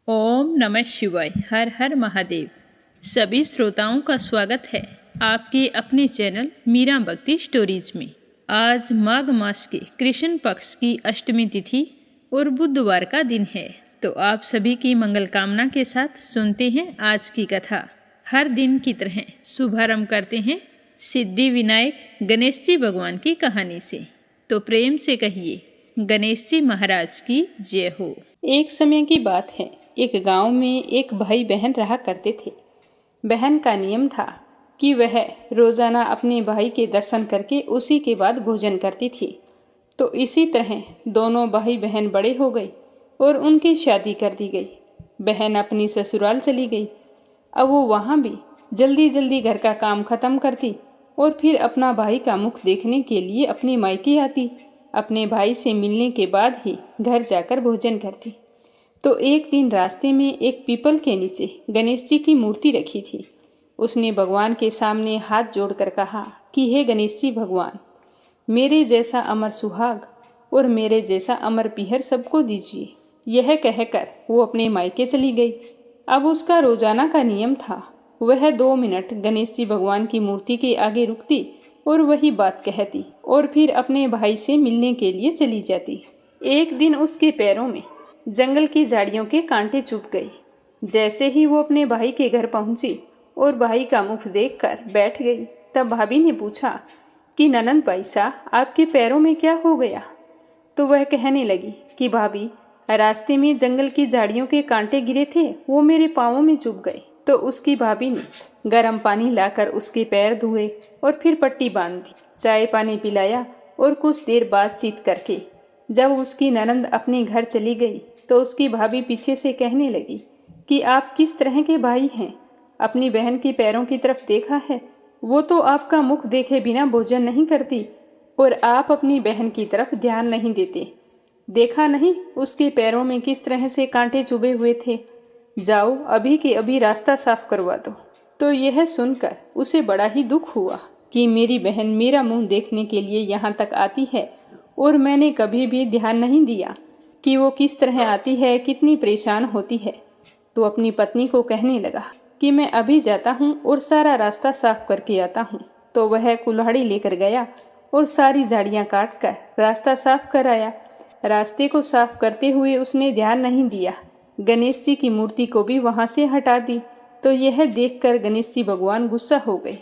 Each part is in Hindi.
ओम नमः शिवाय। हर हर महादेव। सभी श्रोताओं का स्वागत है आपके अपने चैनल मीरा भक्ति स्टोरीज में। आज माघ मास के कृष्ण पक्ष की अष्टमी तिथि और बुधवार का दिन है, तो आप सभी की मंगल कामना के साथ सुनते हैं आज की कथा। हर दिन की तरह शुभारंभ करते हैं सिद्धि विनायक गणेश जी भगवान की कहानी से। तो प्रेम से कहिए, गणेश जी महाराज की जय हो। एक समय की बात है, एक गांव में एक भाई बहन रहा करते थे। बहन का नियम था कि वह रोजाना अपने भाई के दर्शन करके उसी के बाद भोजन करती थी। तो इसी तरह दोनों भाई बहन बड़े हो गए और उनकी शादी कर दी गई। बहन अपनी ससुराल चली गई। अब वो वहाँ भी जल्दी जल्दी घर का काम खत्म करती और फिर अपना भाई का मुख देखने के लिए अपने मायके आती। अपने भाई से मिलने के बाद ही घर जाकर भोजन करती। तो एक दिन रास्ते में एक पीपल के नीचे गणेश जी की मूर्ति रखी थी। उसने भगवान के सामने हाथ जोड़कर कहा कि हे गणेश जी भगवान, मेरे जैसा अमर सुहाग और मेरे जैसा अमर पीहर सबको दीजिए। यह कहकर वो अपने मायके चली गई। अब उसका रोजाना का नियम था, वह 2 मिनट गणेश जी भगवान की मूर्ति के आगे रुकती और वही बात कहती और फिर अपने भाई से मिलने के लिए चली जाती। एक दिन उसके पैरों में जंगल की झाड़ियों के कांटे चुभ गई। जैसे ही वो अपने भाई के घर पहुंची और भाई का मुख देखकर बैठ गई, तब भाभी ने पूछा कि ननंद पैसा आपके पैरों में क्या हो गया। तो वह कहने लगी कि भाभी, रास्ते में जंगल की झाड़ियों के कांटे गिरे थे, वो मेरे पाँवों में चुभ गए। तो उसकी भाभी ने गर्म पानी लाकर उसके पैर धोए और फिर पट्टी बांध दी। चाय पानी पिलाया और कुछ देर बातचीत करके जब उसकी ननंद अपने घर चली गई, तो उसकी भाभी पीछे से कहने लगी कि आप किस तरह के भाई हैं। अपनी बहन के पैरों की तरफ देखा है, वो तो आपका मुख देखे बिना भोजन नहीं करती और आप अपनी बहन की तरफ ध्यान नहीं देते। देखा नहीं उसके पैरों में किस तरह से कांटे चुभे हुए थे। जाओ अभी के अभी रास्ता साफ करवा दो। तो यह सुनकर उसे बड़ा ही दुख हुआ कि मेरी बहन मेरा मुंह देखने के लिए यहाँ तक आती है और मैंने कभी भी ध्यान नहीं दिया कि वो किस तरह आती है, कितनी परेशान होती है। तो अपनी पत्नी को कहने लगा कि मैं अभी जाता हूँ और सारा रास्ता साफ करके आता हूँ। तो वह कुल्हाड़ी लेकर गया और सारी झाड़ियाँ काट कर रास्ता साफ कराया। रास्ते को साफ करते हुए उसने ध्यान नहीं दिया, गणेश जी की मूर्ति को भी वहाँ से हटा दी। तो यह देखकर गणेश जी भगवान गुस्सा हो गए।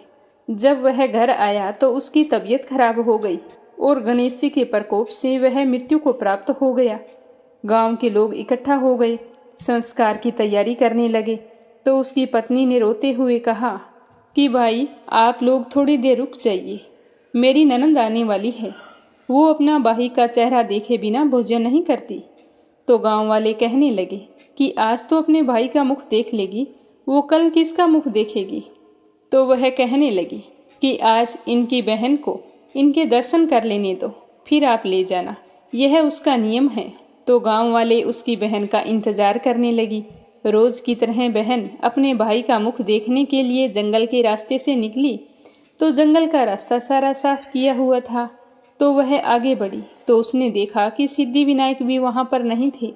जब वह घर आया तो उसकी तबीयत खराब हो गई और गणेश जी के प्रकोप से वह मृत्यु को प्राप्त हो गया। गांव के लोग इकट्ठा हो गए, संस्कार की तैयारी करने लगे। तो उसकी पत्नी ने रोते हुए कहा कि भाई आप लोग थोड़ी देर रुक जाइए, मेरी ननंद आने वाली है, वो अपना भाई का चेहरा देखे बिना भोजन नहीं करती। तो गांव वाले कहने लगे कि आज तो अपने भाई का मुख देख लेगी, वो कल किसका मुख देखेगी। तो वह कहने लगी कि आज इनकी बहन को इनके दर्शन कर लेने दो, फिर आप ले जाना, यह उसका नियम है। तो गांव वाले उसकी बहन का इंतजार करने लगी। रोज की तरह बहन अपने भाई का मुख देखने के लिए जंगल के रास्ते से निकली। तो जंगल का रास्ता सारा साफ किया हुआ था। तो वह आगे बढ़ी तो उसने देखा कि सिद्धि विनायक भी वहाँ पर नहीं थे।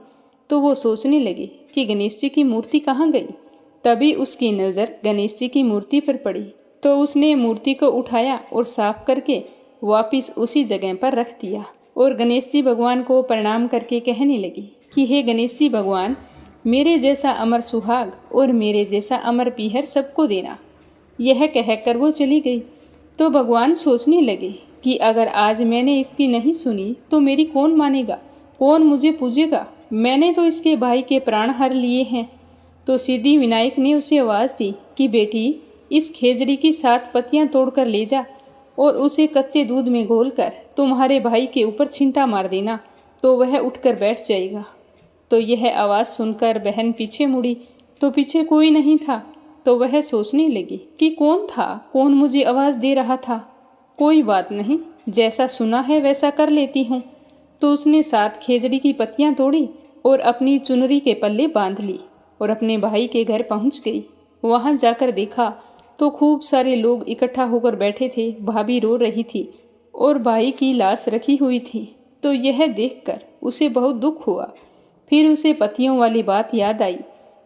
तो वो सोचने लगी कि गणेश जी की मूर्ति कहाँ गई। तभी उसकी नज़र गणेश जी की मूर्ति पर पड़ी। तो उसने मूर्ति को उठाया और साफ करके वापिस उसी जगह पर रख दिया और गणेश जी भगवान को प्रणाम करके कहने लगी कि हे गणेश जी भगवान, मेरे जैसा अमर सुहाग और मेरे जैसा अमर पीहर सबको देना। यह कहकर वो चली गई। तो भगवान सोचने लगे कि अगर आज मैंने इसकी नहीं सुनी तो मेरी कौन मानेगा, कौन मुझे पूजेगा। मैंने तो इसके भाई के प्राण हर लिए हैं। तो सिद्धि विनायक ने उसे आवाज़ दी कि बेटी, इस खेजड़ी की 7 पत्तियां तोड़कर ले जा और उसे कच्चे दूध में घोलकर तुम्हारे भाई के ऊपर छींटा मार देना, तो वह उठकर बैठ जाएगा। तो यह आवाज़ सुनकर बहन पीछे मुड़ी तो पीछे कोई नहीं था। तो वह सोचने लगी कि कौन था, कौन मुझे आवाज़ दे रहा था। कोई बात नहीं, जैसा सुना है वैसा कर लेती हूँ। तो उसने 7 खेजड़ी की पत्तियाँ तोड़ी और अपनी चुनरी के पल्ले बांध ली और अपने भाई के घर पहुँच गई। वहाँ जाकर देखा तो खूब सारे लोग इकट्ठा होकर बैठे थे। भाभी रो रही थी और भाई की लाश रखी हुई थी। तो यह देखकर उसे बहुत दुख हुआ। फिर उसे पतियों वाली बात याद आई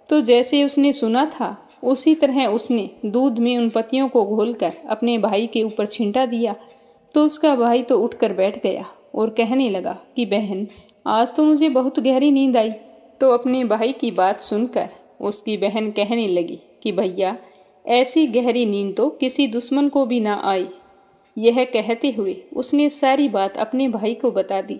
तो जैसे उसने सुना था उसी तरह उसने दूध में उन पत्तियों को घोलकर अपने भाई के ऊपर छिंटा दिया। तो उसका भाई तो उठकर बैठ गया और कहने लगा कि बहन, आज तो मुझे बहुत गहरी नींद आई। तो अपने भाई की बात सुनकर उसकी बहन कहने लगी कि भैया, ऐसी गहरी नींद तो किसी दुश्मन को भी ना आई। यह कहते हुए उसने सारी बात अपने भाई को बता दी।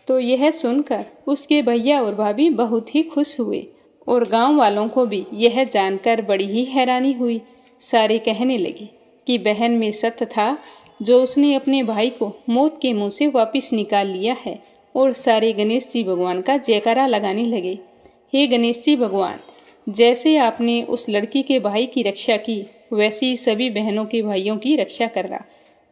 तो यह सुनकर उसके भैया और भाभी बहुत ही खुश हुए और गांव वालों को भी यह जानकर बड़ी ही हैरानी हुई। सारे कहने लगे कि बहन में सत्य था जो उसने अपने भाई को मौत के मुंह से वापस निकाल लिया है। और सारे गणेश जी भगवान का जयकारा लगाने लगे। हे गणेश जी भगवान, जैसे आपने उस लड़की के भाई की रक्षा की, वैसे ही सभी बहनों के भाइयों की रक्षा करना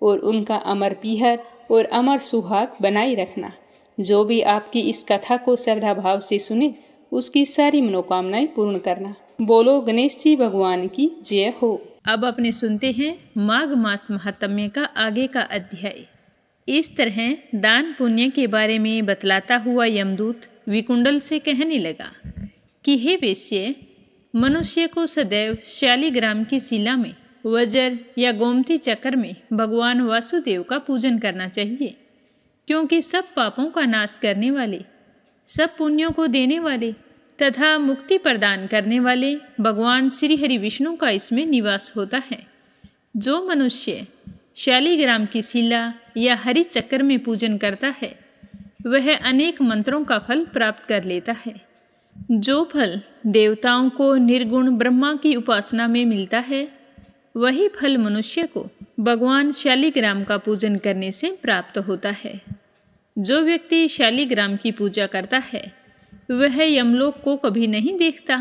और उनका अमर पीहर और अमर सुहाग बनाए रखना। जो भी आपकी इस कथा को श्रद्धा भाव से सुने, उसकी सारी मनोकामनाएं पूर्ण करना। बोलो गणेश जी भगवान की जय हो। अब अपने सुनते हैं माघ मास महात्म्य का आगे का अध्याय। इस तरह दान पुण्य के बारे में बतलाता हुआ यमदूत विकुंडल से कहने लगा कि हे वेश्ये, मनुष्य को सदैव शालिग्राम की शिला में, वज्र या गोमती चक्र में भगवान वासुदेव का पूजन करना चाहिए, क्योंकि सब पापों का नाश करने वाले, सब पुण्यों को देने वाले तथा मुक्ति प्रदान करने वाले भगवान श्री हरि विष्णु का इसमें निवास होता है। जो मनुष्य शालिग्राम की शिला या हरि चक्र में पूजन करता है, वह अनेक मंत्रों का फल प्राप्त कर लेता है। जो फल देवताओं को निर्गुण ब्रह्मा की उपासना में मिलता है, वही फल मनुष्य को भगवान शालिग्राम का पूजन करने से प्राप्त होता है। जो व्यक्ति शालिग्राम की पूजा करता है, वह यमलोक को कभी नहीं देखता।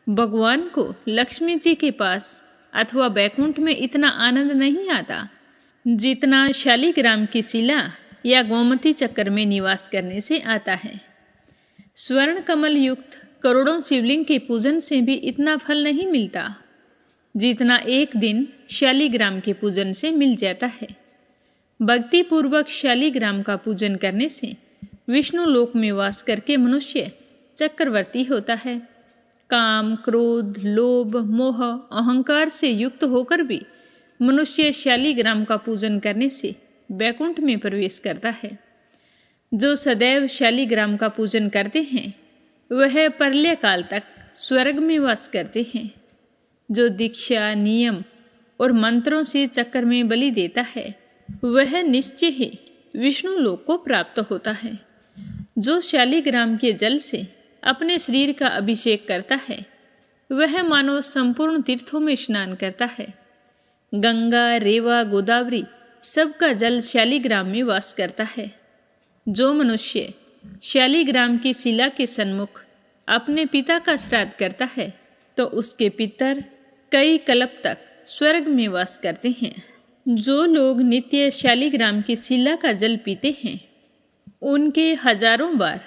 भगवान को लक्ष्मी जी के पास अथवा बैकुंठ में इतना आनंद नहीं आता जितना शालिग्राम की शिला या गोमती चक्र में निवास करने से आता है। स्वर्ण कमल युक्त करोड़ों शिवलिंग के पूजन से भी इतना फल नहीं मिलता जितना एक दिन शालिग्राम के पूजन से मिल जाता है। भक्ति पूर्वक शालिग्राम का पूजन करने से विष्णु लोक में वास करके मनुष्य चक्रवर्ती होता है। काम, क्रोध, लोभ, मोह, अहंकार से युक्त होकर भी मनुष्य शालिग्राम का पूजन करने से बैकुंठ में प्रवेश करता है। जो सदैव शालिग्राम का पूजन करते हैं, वह प्रलय काल तक स्वर्ग में वास करते हैं। जो दीक्षा, नियम और मंत्रों से चक्र में बलि देता है, वह निश्चय ही विष्णु लोक को प्राप्त होता है। जो शालिग्राम के जल से अपने शरीर का अभिषेक करता है, वह मानो संपूर्ण तीर्थों में स्नान करता है। गंगा, रेवा, गोदावरी सबका जल शालिग्राम में वास करता है। जो मनुष्य शालिग्राम की शिला के सन्मुख अपने पिता का श्राद्ध करता है, तो उसके पितर कई कल्प तक स्वर्ग में वास करते हैं। जो लोग नित्य शालिग्राम की शिला का जल पीते हैं, उनके हजारों बार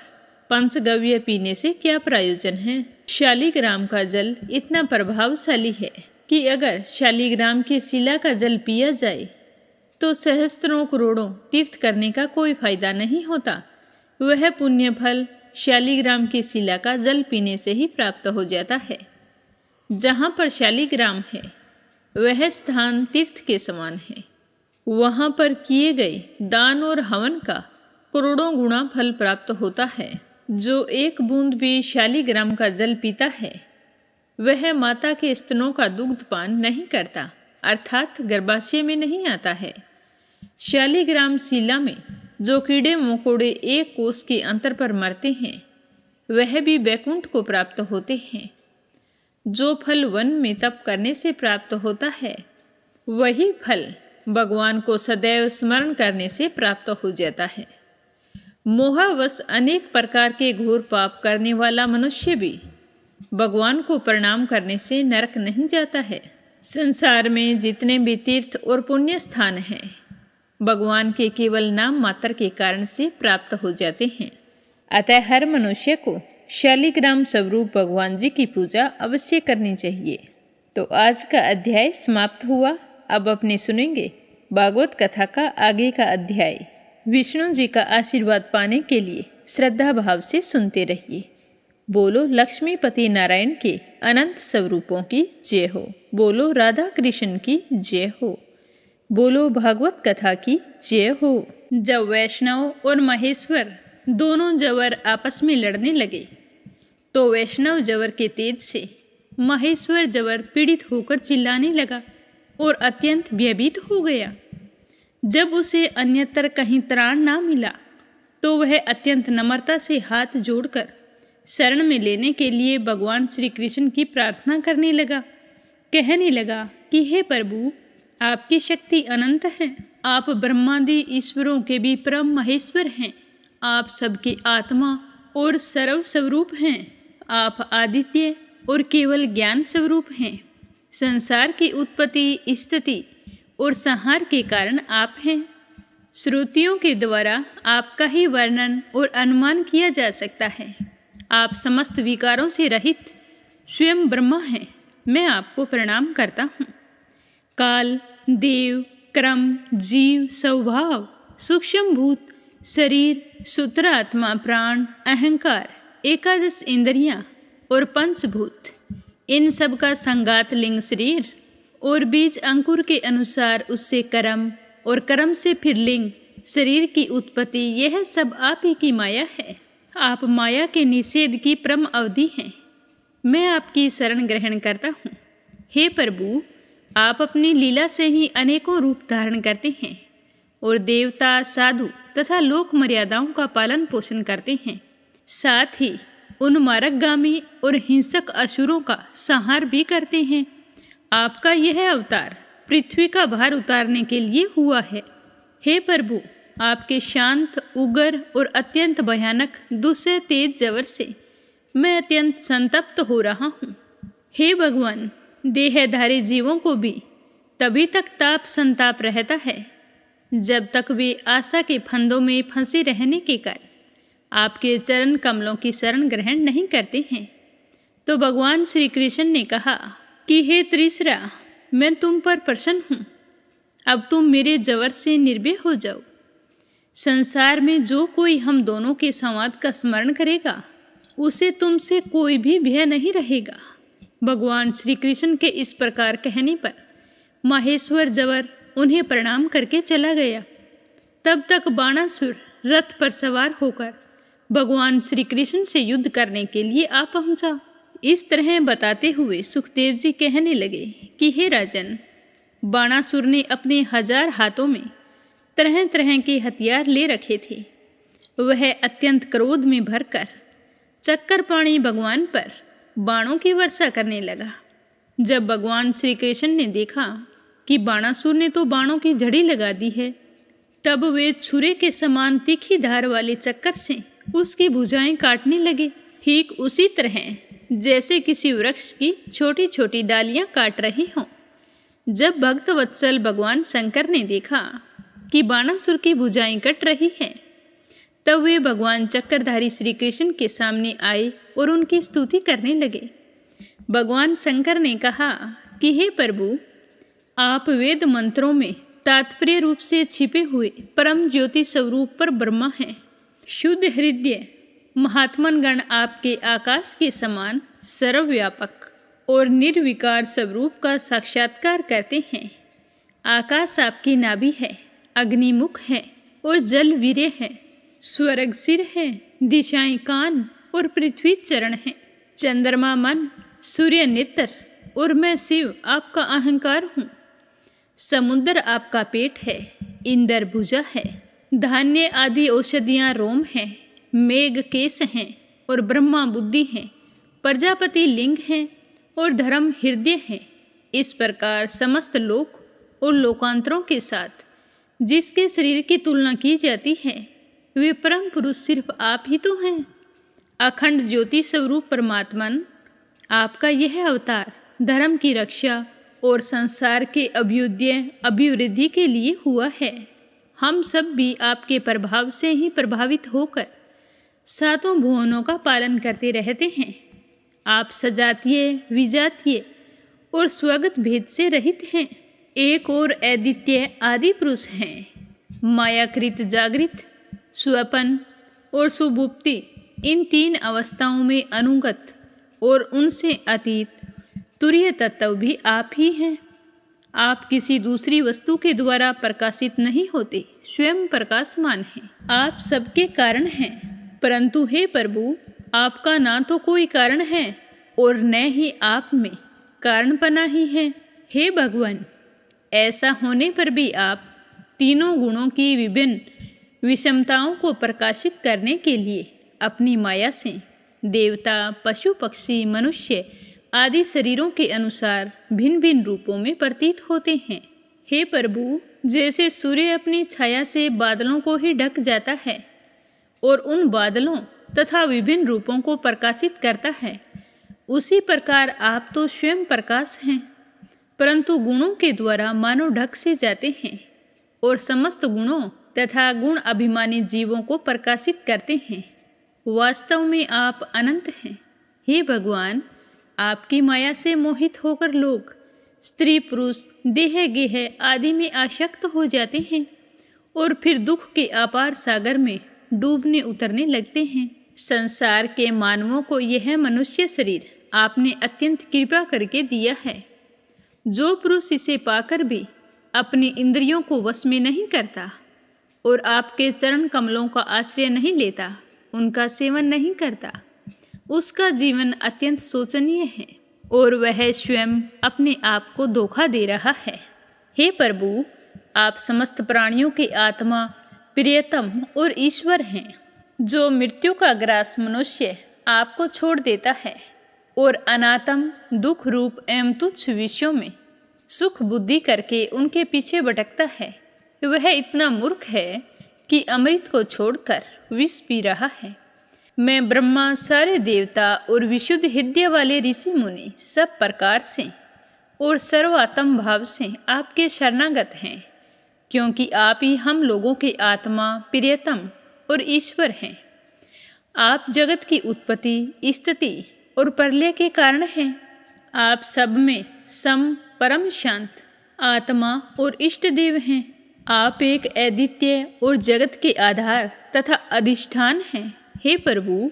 पंचगव्य पीने से क्या प्रयोजन है। शालिग्राम का जल इतना प्रभावशाली है कि अगर शालिग्राम की शिला का जल पिया जाए तो सहस्त्रों करोड़ों तीर्थ करने का कोई फायदा नहीं होता। वह पुण्य फल शालिग्राम की शिला का जल पीने से ही प्राप्त हो जाता है। जहाँ पर शालिग्राम है, वह स्थान तीर्थ के समान है। वहाँ पर किए गए दान और हवन का करोड़ों गुना फल प्राप्त होता है। जो एक बूंद भी शालिग्राम का जल पीता है, वह माता के स्तनों का दुग्ध पान नहीं करता, अर्थात गर्भाशय में नहीं आता है। शालिग्राम शिला में जो कीड़े मकोड़े एक कोस के अंतर पर मरते हैं, वह भी बैकुंठ को प्राप्त होते हैं। जो फल वन में तप करने से प्राप्त होता है, वही फल भगवान को सदैव स्मरण करने से प्राप्त हो जाता है। मोहवश अनेक प्रकार के घोर पाप करने वाला मनुष्य भी भगवान को प्रणाम करने से नरक नहीं जाता है। संसार में जितने भी तीर्थ और पुण्य स्थान हैं, भगवान के केवल नाम मात्र के कारण से प्राप्त हो जाते हैं। अतः हर मनुष्य को शालिग्राम स्वरूप भगवान जी की पूजा अवश्य करनी चाहिए। तो आज का अध्याय समाप्त हुआ। अब अपने सुनेंगे भागवत कथा का आगे का अध्याय। विष्णु जी का आशीर्वाद पाने के लिए श्रद्धा भाव से सुनते रहिए। बोलो लक्ष्मीपति नारायण के अनंत स्वरूपों की जय हो। बोलो राधा कृष्ण की जय हो। बोलो भागवत कथा की जय हो। जब वैष्णव और महेश्वर दोनों जवर आपस में लड़ने लगे तो वैष्णव जवर के तेज से महेश्वर जवर पीड़ित होकर चिल्लाने लगा और अत्यंत भयभीत हो गया। जब उसे अन्यत्र कहीं त्राण ना मिला तो वह अत्यंत नम्रता से हाथ जोड़कर शरण में लेने के लिए भगवान श्री कृष्ण की प्रार्थना करने लगा। कहने लगा कि हे प्रभु, आपकी शक्ति अनंत है। आप ब्रह्मादि ईश्वरों के भी परम महेश्वर हैं। आप सबकी आत्मा और सर्व स्वरूप हैं। आप आदित्य और केवल ज्ञान स्वरूप हैं। संसार की उत्पत्ति, स्थिति और संहार के कारण आप हैं। श्रुतियों के द्वारा आपका ही वर्णन और अनुमान किया जा सकता है। आप समस्त विकारों से रहित स्वयं ब्रह्मा हैं। मैं आपको प्रणाम करता हूँ। काल, देव, क्रम, जीव, स्वभाव, सूक्ष्म भूत, शरीर, सूत्र आत्मा, प्राण, अहंकार, एकादश इंद्रियां और पंचभूत, इन सब का संगात लिंग शरीर और बीज अंकुर के अनुसार उससे कर्म और कर्म से फिर लिंग शरीर की उत्पत्ति, यह सब आप ही की माया है। आप माया के निषेध की परम अवधि हैं। मैं आपकी शरण ग्रहण करता हूँ। हे प्रभु, आप अपनी लीला से ही अनेकों रूप धारण करते हैं और देवता, साधु तथा लोक मर्यादाओं का पालन पोषण करते हैं। साथ ही उन मार्गगामी और हिंसक असुरों का संहार भी करते हैं। आपका यह अवतार पृथ्वी का भार उतारने के लिए हुआ है। हे प्रभु, आपके शांत, उग्र और अत्यंत भयानक दूसरे तेज जवर से मैं अत्यंत संतप्त हो रहा हूँ। हे भगवान, देहधारी जीवों को भी तभी तक ताप संताप रहता है जब तक वे आशा के फंदों में फंसे रहने के कारण आपके चरण कमलों की शरण ग्रहण नहीं करते हैं। तो भगवान श्री कृष्ण ने कहा कि हे त्रिशरा, मैं तुम पर प्रसन्न हूँ। अब तुम मेरे जवर से निर्भय हो जाओ। संसार में जो कोई हम दोनों के संवाद का स्मरण करेगा उसे तुमसे कोई भी भय नहीं रहेगा। भगवान श्री कृष्ण के इस प्रकार कहने पर माहेश्वर जवर उन्हें प्रणाम करके चला गया। तब तक बाणासुर रथ पर सवार होकर भगवान श्री कृष्ण से युद्ध करने के लिए आ पहुंचा। इस तरह बताते हुए सुखदेव जी कहने लगे कि हे राजन, बाणासुर ने अपने 1000 हाथों में तरह तरह के हथियार ले रखे थे। वह अत्यंत क्रोध में भरकर चक्करपाणी भगवान पर बाणों की वर्षा करने लगा। जब भगवान श्री कृष्ण ने देखा कि बाणासुर ने तो बाणों की झड़ी लगा दी है, तब वे छुरे के समान तीखी धार वाले चक्कर से उसकी भुजाएं काटने लगे। ठीक उसी तरह जैसे किसी वृक्ष की छोटी छोटी डालियां काट रही हों। जब भक्त वत्सल भगवान शंकर ने देखा कि बाणासुर की भुजाएं कट रही हैं, तब वे भगवान चक्रधारी श्री कृष्ण के सामने आए और उनकी स्तुति करने लगे। भगवान शंकर ने कहा कि हे प्रभु, आप वेद मंत्रों में तात्पर्य रूप से छिपे हुए परम ज्योति स्वरूप पर ब्रह्मा हैं। शुद्ध हृदय महात्मनगण आपके आकाश के समान सर्वव्यापक और निर्विकार स्वरूप का साक्षात्कार करते हैं। आकाश आपकी नाभि है, अग्निमुख है और जल वीर्य है। स्वर्ग सिर है, दिशाएं कान और पृथ्वी चरण है। चंद्रमा मन, सूर्य नेत्र और मैं शिव आपका अहंकार हूँ। समुद्र आपका पेट है, इंद्र भुजा है। धान्य आदि औषधियाँ रोम हैं। मेघ केश हैं और ब्रह्मा बुद्धि हैं। प्रजापति लिंग हैं और धर्म हृदय हैं। इस प्रकार समस्त लोक और लोकांतरों के साथ जिसके शरीर की तुलना की जाती है, वे परम पुरुष सिर्फ आप ही तो हैं। अखंड ज्योति स्वरूप परमात्मन, आपका यह अवतार धर्म की रक्षा और संसार के अभ्युदय अभिवृद्धि के लिए हुआ है। हम सब भी आपके प्रभाव से ही प्रभावित होकर सातों भुवनों का पालन करते रहते हैं। आप सजातीय, विजातीय और स्वगत भेद से रहित हैं। एक और अद्वितीय आदि पुरुष हैं। मायाकृत जागृत, स्वपन और सुबुप्ति इन 3 अवस्थाओं में अनुगत और उनसे अतीत तुरीय तत्व भी आप ही हैं। आप किसी दूसरी वस्तु के द्वारा प्रकाशित नहीं होते, स्वयं प्रकाशमान हैं। आप सबके कारण हैं, परंतु हे प्रभु, आपका ना तो कोई कारण है और न ही आप में कारणपना ही है। हे भगवान, ऐसा होने पर भी आप तीनों गुणों की विभिन्न विषमताओं को प्रकाशित करने के लिए अपनी माया से देवता, पशु, पक्षी, मनुष्य आदि शरीरों के अनुसार भिन्न भिन्न रूपों में प्रतीत होते हैं। हे प्रभु, जैसे सूर्य अपनी छाया से बादलों को ही ढक जाता है और उन बादलों तथा विभिन्न रूपों को प्रकाशित करता है, उसी प्रकार आप तो स्वयं प्रकाश हैं, परंतु गुणों के द्वारा मानो ढक से जाते हैं और समस्त गुणों तथा गुण अभिमानी जीवों को प्रकाशित करते हैं। वास्तव में आप अनंत हैं। हे भगवान, आपकी माया से मोहित होकर लोग स्त्री, पुरुष, देह, गेह आदि में आसक्त हो जाते हैं और फिर दुख के अपार सागर में डूबने उतरने लगते हैं। संसार के मानवों को यह मनुष्य शरीर आपने अत्यंत कृपा करके दिया है। जो पुरुष इसे पाकर भी अपनी इंद्रियों को वश में नहीं करता और आपके चरण कमलों का आश्रय नहीं लेता, उनका सेवन नहीं करता, उसका जीवन अत्यंत शोचनीय है और वह स्वयं अपने आप को धोखा दे रहा है। हे प्रभु, आप समस्त प्राणियों के आत्मा, प्रियतम और ईश्वर हैं। जो मृत्यु का ग्रास मनुष्य आपको छोड़ देता है और अनात्म, दुख रूप एवं तुच्छ विषयों में सुख बुद्धि करके उनके पीछे भटकता है, वह इतना मूर्ख है कि अमृत को छोड़कर विष पी रहा है। मैं ब्रह्मा, सारे देवता और विशुद्ध हृदय वाले ऋषि मुनि सब प्रकार से और सर्वात्म भाव से आपके शरणागत हैं, क्योंकि आप ही हम लोगों के आत्मा, प्रियतम और ईश्वर हैं। आप जगत की उत्पत्ति, स्थिति और प्रलय के कारण हैं। आप सब में सम, परम शांत आत्मा और इष्ट देव हैं। आप एक अद्वितीय और जगत के आधार तथा अधिष्ठान हैं। हे प्रभु,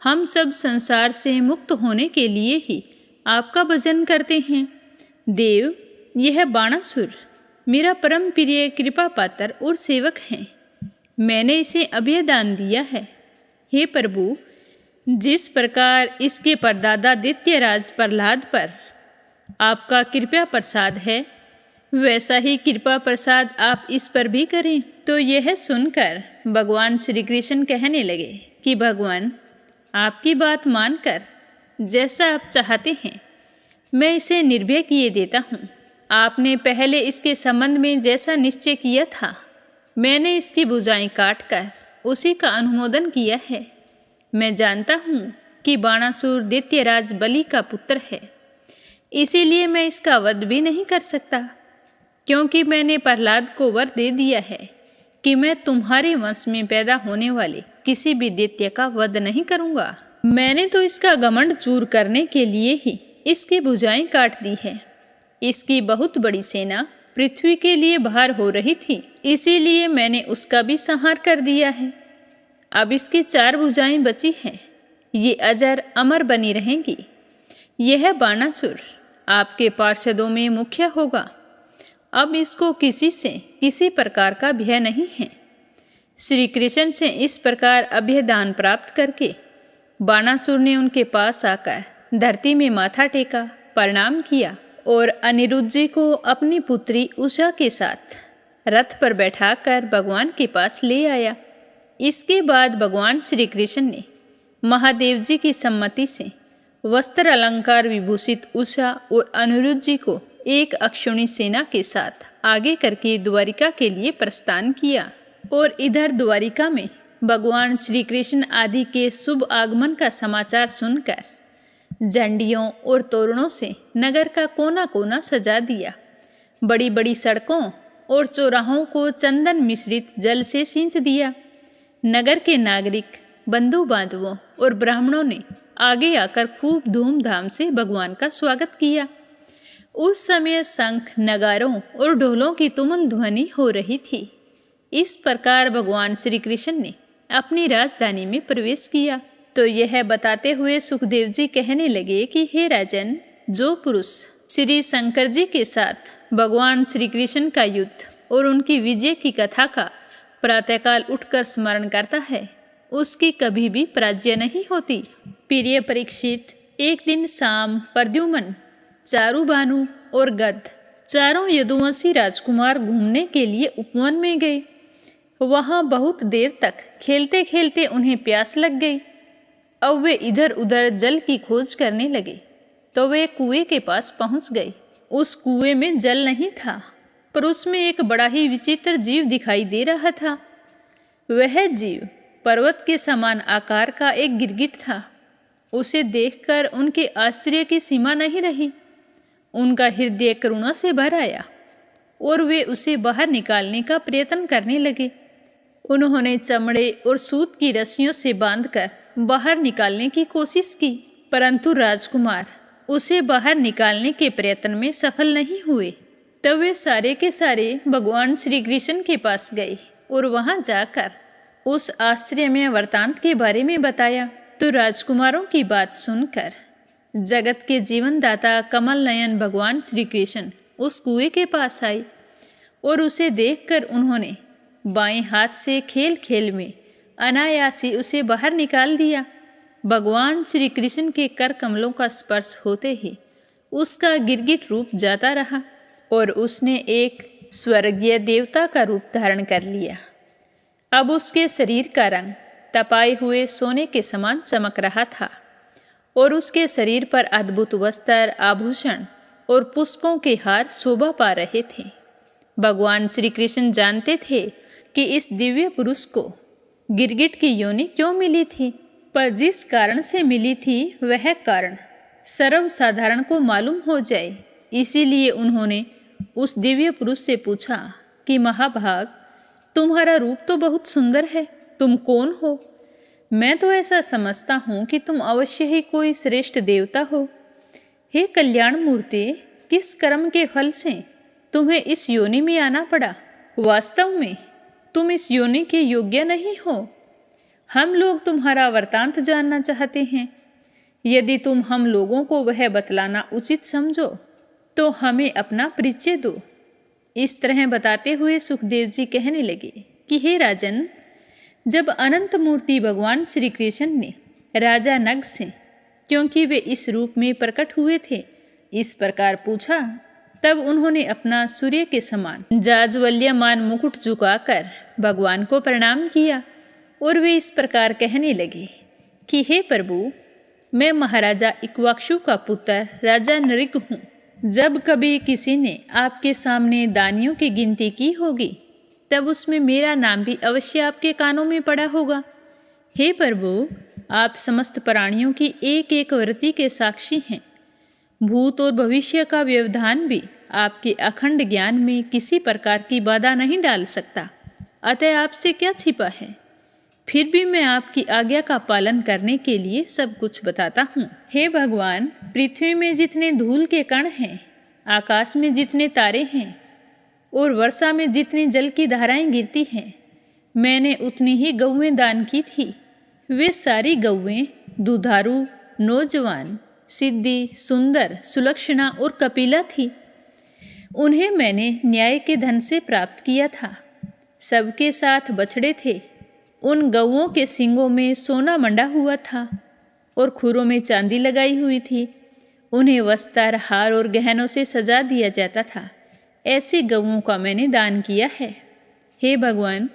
हम सब संसार से मुक्त होने के लिए ही आपका भजन करते हैं। देव, यह बाणासुर मेरा परम प्रिय, कृपा पात्र और सेवक है। मैंने इसे अभय दान दिया है। हे प्रभु, जिस प्रकार इसके परदादा दैत्यराज प्रहलाद पर आपका कृपा प्रसाद है, वैसा ही कृपा प्रसाद आप इस पर भी करें। तो यह सुनकर भगवान श्री कृष्ण कहने लगे कि भगवान, आपकी बात मानकर जैसा आप चाहते हैं मैं इसे निर्भय किए देता हूँ। आपने पहले इसके संबंध में जैसा निश्चय किया था, मैंने इसकी भुजाएं काटकर उसी का अनुमोदन किया है। मैं जानता हूँ कि बाणासुर दैत्यराज बलि का पुत्र है, इसीलिए मैं इसका वध भी नहीं कर सकता, क्योंकि मैंने प्रहलाद को वर दे दिया है कि मैं तुम्हारे वंश में पैदा होने वाले किसी भी दैत्य का वध नहीं करूँगा। मैंने तो इसका घमंड चूर करने के लिए ही इसकी भुजाएं काट दी है। इसकी बहुत बड़ी सेना पृथ्वी के लिए भार हो रही थी, इसीलिए मैंने उसका भी संहार कर दिया है। अब इसकी 4 भुजाएं बची हैं, ये अजर अमर बनी रहेंगी। यह बाणासुर आपके पार्षदों में मुख्य होगा। अब इसको किसी से किसी प्रकार का भय नहीं है। श्री कृष्ण से इस प्रकार अभय दान प्राप्त करके बाणासुर ने उनके पास आकर धरती में माथा टेका, प्रणाम किया और अनिरुद्ध जी को अपनी पुत्री उषा के साथ रथ पर बैठाकर भगवान के पास ले आया। इसके बाद भगवान श्री कृष्ण ने महादेव जी की सम्मति से वस्त्र अलंकार विभूषित उषा और अनिरुद्ध जी को एक अक्षुणी सेना के साथ आगे करके द्वारिका के लिए प्रस्थान किया। और इधर द्वारिका में भगवान श्री कृष्ण आदि के शुभ आगमन का समाचार सुनकर झंडियों और तोरणों से नगर का कोना कोना सजा दिया। बड़ी बड़ी सड़कों और चौराहों को चंदन मिश्रित जल से सींच दिया। नगर के नागरिक, बंधु बांधवों और ब्राह्मणों ने आगे आकर खूब धूमधाम से भगवान का स्वागत किया। उस समय शंख, नगारों और ढोलों की तुमुल ध्वनि हो रही थी। इस प्रकार भगवान श्री कृष्ण ने अपनी राजधानी में प्रवेश किया। तो यह बताते हुए सुखदेव जी कहने लगे कि हे राजन, जो पुरुष श्री शंकर जी के साथ भगवान श्री कृष्ण का युद्ध और उनकी विजय की कथा का प्रातःकाल उठकर स्मरण करता है, उसकी कभी भी पराजय नहीं होती। प्रिय परीक्षित, एक दिन शाम प्रद्युम्न, चारुभानु और गद्ध चारों यदुवंशी राजकुमार घूमने के लिए उपवन में गए। वहां बहुत देर तक खेलते खेलते उन्हें प्यास लग गई। अब वे इधर उधर जल की खोज करने लगे तो वे कुएं के पास पहुंच गए। उस कुएं में जल नहीं था, पर उसमें एक बड़ा ही विचित्र जीव दिखाई दे रहा था। वह जीव पर्वत के समान आकार का एक गिरगिट था। उसे देखकर उनके आश्चर्य की सीमा नहीं रही। उनका हृदय करुणा से भर आया और वे उसे बाहर निकालने का प्रयत्न करने लगे। उन्होंने चमड़े और सूत की रस्सियों से बांधकर बाहर निकालने की कोशिश की, परंतु राजकुमार उसे बाहर निकालने के प्रयत्न में सफल नहीं हुए। तब वे सारे के सारे भगवान श्री कृष्ण के पास गए और वहां जाकर उस आश्चर्यमय वृतांत के बारे में बताया। तो राजकुमारों की बात सुनकर जगत के जीवनदाता कमल नयन भगवान श्री कृष्ण उस कुएं के पास आए और उसे देखकर उन्होंने बाएं हाथ से खेल खेल में अनायास ही उसे बाहर निकाल दिया। भगवान श्री कृष्ण के कर कमलों का स्पर्श होते ही उसका गिरगिट रूप जाता रहा और उसने एक स्वर्गीय देवता का रूप धारण कर लिया। अब उसके शरीर का रंग तपाए हुए सोने के समान चमक रहा था और उसके शरीर पर अद्भुत वस्त्र, आभूषण और पुष्पों के हार शोभा पा रहे थे। भगवान श्री कृष्ण जानते थे कि इस दिव्य पुरुष को गिरगिट की योनि क्यों मिली थी, पर जिस कारण से मिली थी वह कारण सर्वसाधारण को मालूम हो जाए, इसीलिए उन्होंने उस दिव्य पुरुष से पूछा कि महाभाग, तुम्हारा रूप तो बहुत सुंदर है, तुम कौन हो? मैं तो ऐसा समझता हूँ कि तुम अवश्य ही कोई श्रेष्ठ देवता हो। हे कल्याण मूर्ति, किस कर्म के फल से तुम्हें इस योनि में आना पड़ा? वास्तव में तुम इस योनि के योग्य नहीं हो। हम लोग तुम्हारा वृतांत जानना चाहते हैं। यदि तुम हम लोगों को वह बतलाना उचित समझो तो हमें अपना परिचय दो। इस तरह बताते हुए सुखदेव जी कहने लगे कि हे राजन, जब अनंत मूर्ति भगवान श्री कृष्ण ने राजा नग से, क्योंकि वे इस रूप में प्रकट हुए थे, इस प्रकार पूछा, तब उन्होंने अपना सूर्य के समान जाज्वल्यमान मुकुट झुकाकर भगवान को प्रणाम किया और वे इस प्रकार कहने लगे कि हे प्रभु, मैं महाराजा इक्ष्वाकु का पुत्र राजा नृग हूँ। जब कभी किसी ने आपके सामने दानियों की गिनती की होगी तब उसमें मेरा नाम भी अवश्य आपके कानों में पड़ा होगा। हे प्रभु, आप समस्त प्राणियों की एक एक वृत्ति के साक्षी हैं। भूत और भविष्य का व्यवधान भी आपके अखंड ज्ञान में किसी प्रकार की बाधा नहीं डाल सकता, अतः आपसे क्या छिपा है। फिर भी मैं आपकी आज्ञा का पालन करने के लिए सब कुछ बताता हूँ। हे भगवान, पृथ्वी में जितने धूल के कण हैं, आकाश में जितने तारे हैं और वर्षा में जितनी जल की धाराएं गिरती हैं, मैंने उतनी ही गौएं दान की थी। वे सारी गौएं दुधारू, नौजवान, सिद्धि, सुंदर, सुलक्षणा और कपिला थी। उन्हें मैंने न्याय के धन से प्राप्त किया था। सबके साथ बछड़े थे। उन गौओं के सींगों में सोना मंडा हुआ था और खुरों में चांदी लगाई हुई थी। उन्हें वस्त्र, हार और गहनों से सजा दिया जाता था। ऐसी गौओं का मैंने दान किया है। हे भगवान,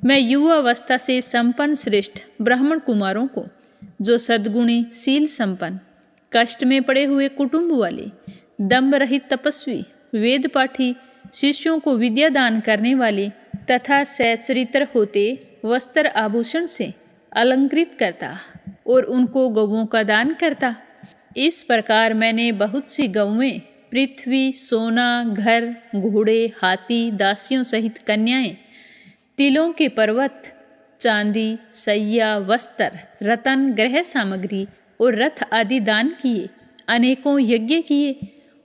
मैं युवावस्था से संपन्न श्रेष्ठ ब्राह्मण कुमारों को, जो सद्गुणी, शील संपन्न, कष्ट में पड़े हुए कुटुंब वाले, दम्भ रहित तपस्वी, वेद पाठी, शिष्यों को विद्या दान करने वाले तथा सच्चरित्र होते वस्त्र आभूषण से अलंकृत करता और उनको गौओं का दान करता। इस प्रकार मैंने बहुत सी गौएं, पृथ्वी, सोना, घर, घोड़े, हाथी, दासियों सहित कन्याएं, तिलों के पर्वत, चांदी, सैया, वस्त्र, रतन, गृह सामग्री और रथ आदि दान किए। अनेकों यज्ञ किए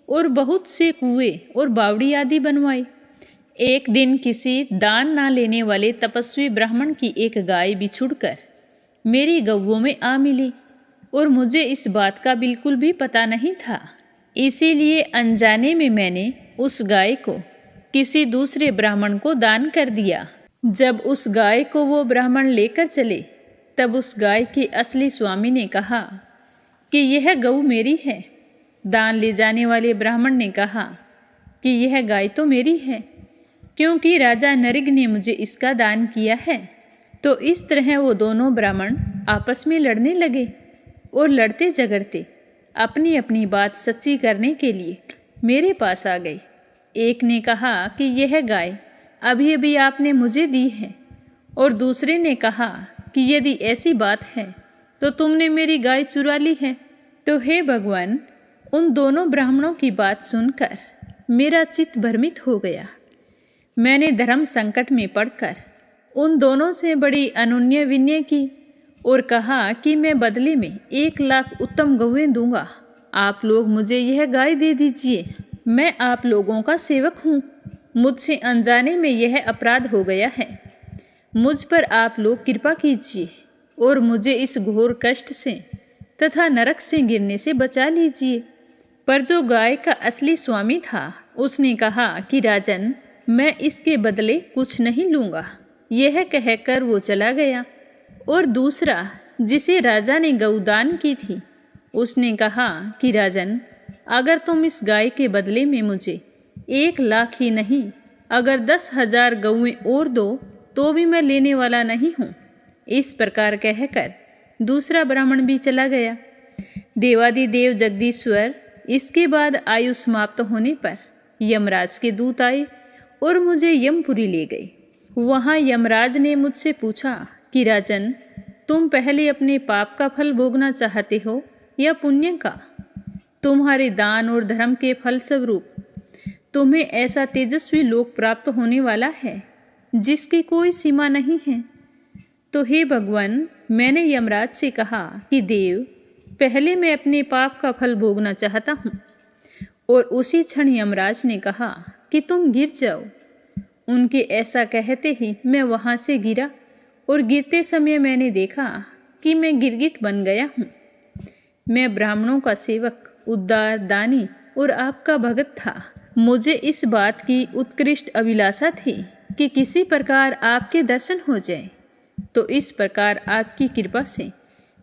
और बहुत से कुएं और बावड़ी आदि बनवाए। एक दिन किसी दान ना लेने वाले तपस्वी ब्राह्मण की एक गाय बिछुड़कर मेरी गौओं में आ मिली और मुझे इस बात का बिल्कुल भी पता नहीं था। इसीलिए अनजाने में मैंने उस गाय को किसी दूसरे ब्राह्मण को दान कर दिया। जब उस गाय को वो ब्राह्मण लेकर चले तब उस गाय के असली स्वामी ने कहा कि यह गऊ मेरी है। दान ले जाने वाले ब्राह्मण ने कहा कि यह गाय तो मेरी है, क्योंकि राजा नरिग ने मुझे इसका दान किया है। तो इस तरह वो दोनों ब्राह्मण आपस में लड़ने लगे और लड़ते झगड़ते अपनी अपनी बात सच्ची करने के लिए मेरे पास आ गए। एक ने कहा कि यह गाय अभी अभी आपने मुझे दी है, और दूसरे ने कहा कि यदि ऐसी बात है तो तुमने मेरी गाय चुरा ली है। तो हे भगवान, उन दोनों ब्राह्मणों की बात सुनकर मेरा चित्त भ्रमित हो गया। मैंने धर्म संकट में पड़कर उन दोनों से बड़ी अनुन्य विनय की और कहा कि मैं बदले में 1,00,000 उत्तम गौएं दूंगा। आप लोग मुझे यह गाय दे दीजिए। मैं आप लोगों का सेवक हूँ। मुझसे अनजाने में यह अपराध हो गया है। मुझ पर आप लोग कृपा कीजिए और मुझे इस घोर कष्ट से तथा नरक से गिरने से बचा लीजिए। पर जो गाय का असली स्वामी था उसने कहा कि राजन, मैं इसके बदले कुछ नहीं लूँगा। यह कहकर वो चला गया। और दूसरा, जिसे राजा ने गौदान की थी, उसने कहा कि राजन, अगर तुम इस गाय के बदले में मुझे 1,00,000 ही नहीं, अगर 10,000 गौएं और दो तो भी मैं लेने वाला नहीं हूँ। इस प्रकार कहकर दूसरा ब्राह्मण भी चला गया। देवादिदेव जगदीश्वर, इसके बाद आयु समाप्त होने पर यमराज के दूत आए और मुझे यमपुरी ले गए। वहाँ यमराज ने मुझसे पूछा कि राजन, तुम पहले अपने पाप का फल भोगना चाहते हो या पुण्य का? तुम्हारे दान और धर्म के फलस्वरूप तुम्हें ऐसा तेजस्वी लोक प्राप्त होने वाला है जिसकी कोई सीमा नहीं है। तो हे भगवान, मैंने यमराज से कहा कि देव, पहले मैं अपने पाप का फल भोगना चाहता हूँ। और उसी क्षण यमराज ने कहा कि तुम गिर जाओ। उनके ऐसा कहते ही मैं वहाँ से गिरा और गिरते समय मैंने देखा कि मैं गिरगिट बन गया हूँ। मैं ब्राह्मणों का सेवक, उदार, दानी और आपका भगत था। मुझे इस बात की उत्कृष्ट अभिलाषा थी कि किसी प्रकार आपके दर्शन हो जाए। तो इस प्रकार आपकी कृपा से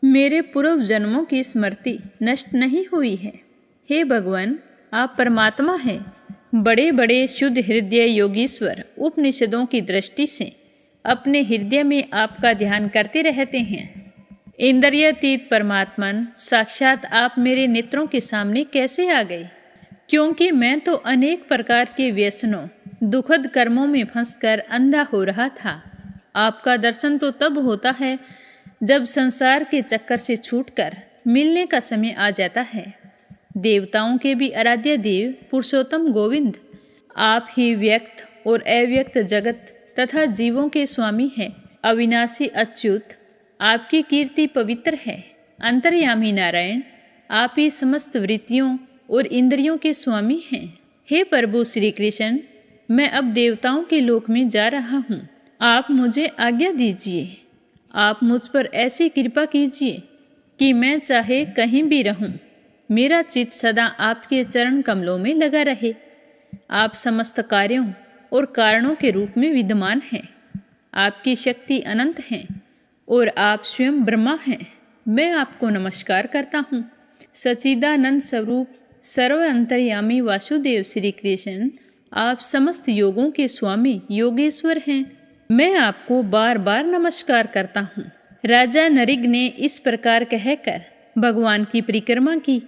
मेरे पूर्व जन्मों की स्मृति नष्ट नहीं हुई है। हे भगवान, आप परमात्मा हैं। बड़े बड़े शुद्ध हृदय योगीश्वर उपनिषदों की दृष्टि से अपने हृदय में आपका ध्यान करते रहते हैं। इंद्रियातीत परमात्मन, साक्षात आप मेरे नेत्रों के सामने कैसे आ गए? क्योंकि मैं तो अनेक प्रकार के व्यसनों, दुखद कर्मों में फंसकर अंधा हो रहा था। आपका दर्शन तो तब होता है जब संसार के चक्कर से छूटकर मिलने का समय आ जाता है। देवताओं के भी आराध्य देव पुरुषोत्तम गोविंद, आप ही व्यक्त और अव्यक्त जगत तथा जीवों के स्वामी हैं। अविनाशी अच्युत, आपकी कीर्ति पवित्र है। अंतर्यामी नारायण, आप ही समस्त वृत्तियों और इंद्रियों के स्वामी हैं। हे प्रभु श्री कृष्ण, मैं अब देवताओं के लोक में जा रहा हूँ। आप मुझे आज्ञा दीजिए। आप मुझ पर ऐसी कृपा कीजिए कि मैं चाहे कहीं भी रहूं, मेरा चित्त सदा आपके चरण कमलों में लगा रहे। आप समस्त कार्यों और कारणों के रूप में विद्यमान हैं। आपकी शक्ति अनंत है और आप स्वयं ब्रह्मा हैं। मैं आपको नमस्कार करता हूँ। सच्चिदानंद स्वरूप सर्व अंतर्यामी वासुदेव श्री कृष्ण, आप समस्त योगों के स्वामी योगेश्वर हैं। मैं आपको बार बार नमस्कार करता हूँ। राजा नरिग ने इस प्रकार कहकर भगवान की परिक्रमा की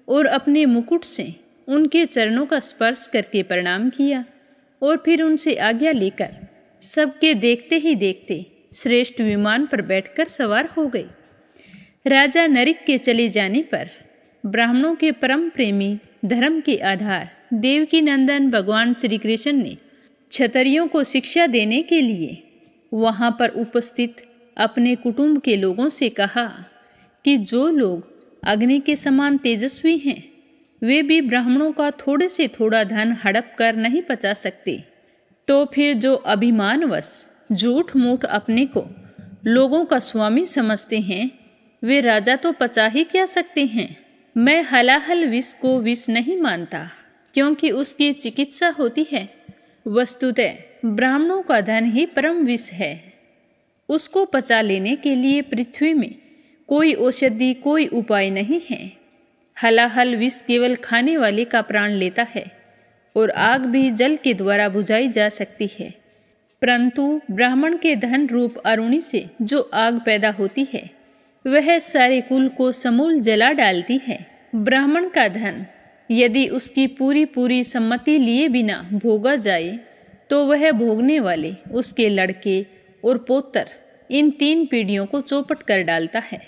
और अपने मुकुट से उनके चरणों का स्पर्श करके प्रणाम किया और फिर उनसे आज्ञा लेकर सबके देखते ही देखते श्रेष्ठ विमान पर बैठकर सवार हो गए। राजा नरिग के चले जाने पर ब्राह्मणों के परम प्रेमी, धर्म के आधार देवकी नंदन भगवान श्री कृष्ण ने क्षत्रियों को शिक्षा देने के लिए वहाँ पर उपस्थित अपने कुटुंब के लोगों से कहा कि जो लोग अग्नि के समान तेजस्वी हैं, वे भी ब्राह्मणों का थोड़े से थोड़ा धन हड़प कर नहीं पचा सकते। तो फिर जो अभिमानवश झूठ मूठ अपने को लोगों का स्वामी समझते हैं, वे राजा तो पचा ही क्या सकते हैं। मैं हलाहल विष को विष नहीं मानता, क्योंकि उसकी चिकित्सा होती है। वस्तुतः ब्राह्मणों का धन ही परम विष है। उसको पचा लेने के लिए पृथ्वी में कोई औषधि, कोई उपाय नहीं है। हलाहल विष केवल खाने वाले का प्राण लेता है, और आग भी जल के द्वारा बुझाई जा सकती है। परंतु ब्राह्मण के धन रूप अरुणि से जो आग पैदा होती है, वह सारे कुल को समूल जला डालती है। ब्राह्मण का धन यदि उसकी पूरी सम्मति लिए बिना भोगा जाए, तो वह भोगने वाले, उसके लड़के और पोतर, इन 3 पीढ़ियों को चौपट कर डालता है।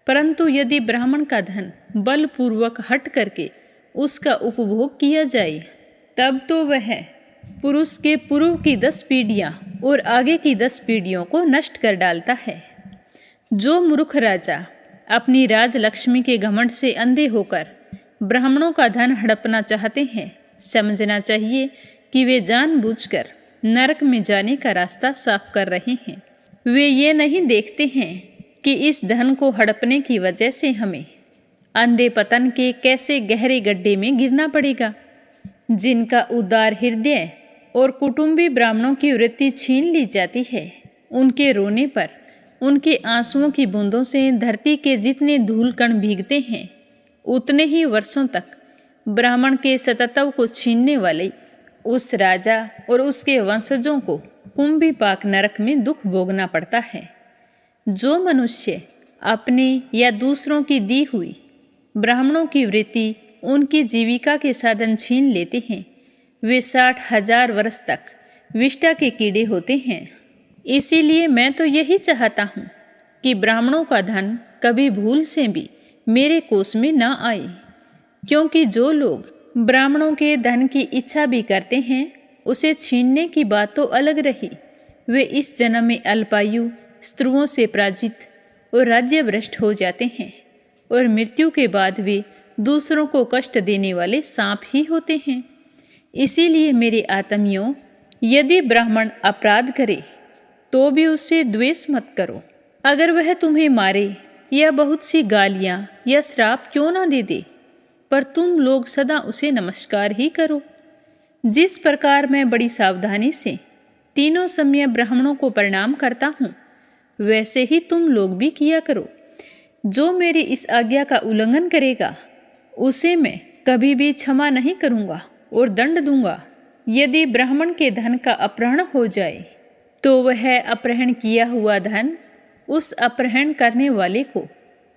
परंतु यदि ब्राह्मण का धन बलपूर्वक हट करके उसका उपभोग किया जाए, तब तो वह पुरुष के पूर्व की 10 पीढ़ियां और आगे की 10 पीढ़ियों को नष्ट कर डालता है। जो मूर्ख राजा अपनी राजलक्ष्मी के घमंड से अंधे होकर ब्राह्मणों का धन हड़पना चाहते हैं, समझना चाहिए कि वे जानबूझकर नरक में जाने का रास्ता साफ कर रहे हैं। वे ये नहीं देखते हैं कि इस धन को हड़पने की वजह से हमें अंधे पतन के कैसे गहरे गड्ढे में गिरना पड़ेगा। जिनका उदार हृदय और कुटुंबी ब्राह्मणों की वृत्ति छीन ली जाती है, उनके रोने पर उनके आंसुओं की बूंदों से धरती के जितने धूल कण भीगते हैं, उतने ही वर्षों तक ब्राह्मण के सतत्व को छीनने वाले उस राजा और उसके वंशजों को कुंभीपाक नरक में दुख भोगना पड़ता है। जो मनुष्य अपने या दूसरों की दी हुई ब्राह्मणों की वृत्ति उनकी जीविका के साधन छीन लेते हैं, वे 60,000 वर्ष तक विष्ठा के कीड़े होते हैं। इसीलिए मैं तो यही चाहता हूँ कि ब्राह्मणों का धन कभी भूल से भी मेरे कोष में न आए, क्योंकि जो लोग ब्राह्मणों के धन की इच्छा भी करते हैं, उसे छीनने की बात तो अलग रही, वे इस जन्म में अल्पायु, स्त्रियों से पराजित और राज्य भ्रष्ट हो जाते हैं, और मृत्यु के बाद वे दूसरों को कष्ट देने वाले सांप ही होते हैं। इसीलिए मेरे आत्मियों, यदि ब्राह्मण अपराध करे तो भी उससे द्वेष मत करो। अगर वह तुम्हें मारे या बहुत सी गालियाँ या श्राप क्यों ना दे दे, पर तुम लोग सदा उसे नमस्कार ही करो। जिस प्रकार मैं बड़ी सावधानी से तीनों समय ब्राह्मणों को प्रणाम करता हूँ, वैसे ही तुम लोग भी किया करो। जो मेरी इस आज्ञा का उल्लंघन करेगा, उसे मैं कभी भी क्षमा नहीं करूँगा और दंड दूंगा। यदि ब्राह्मण के धन का अपहरण हो जाए, तो वह अपहरण किया हुआ धन उस अपहरण करने वाले को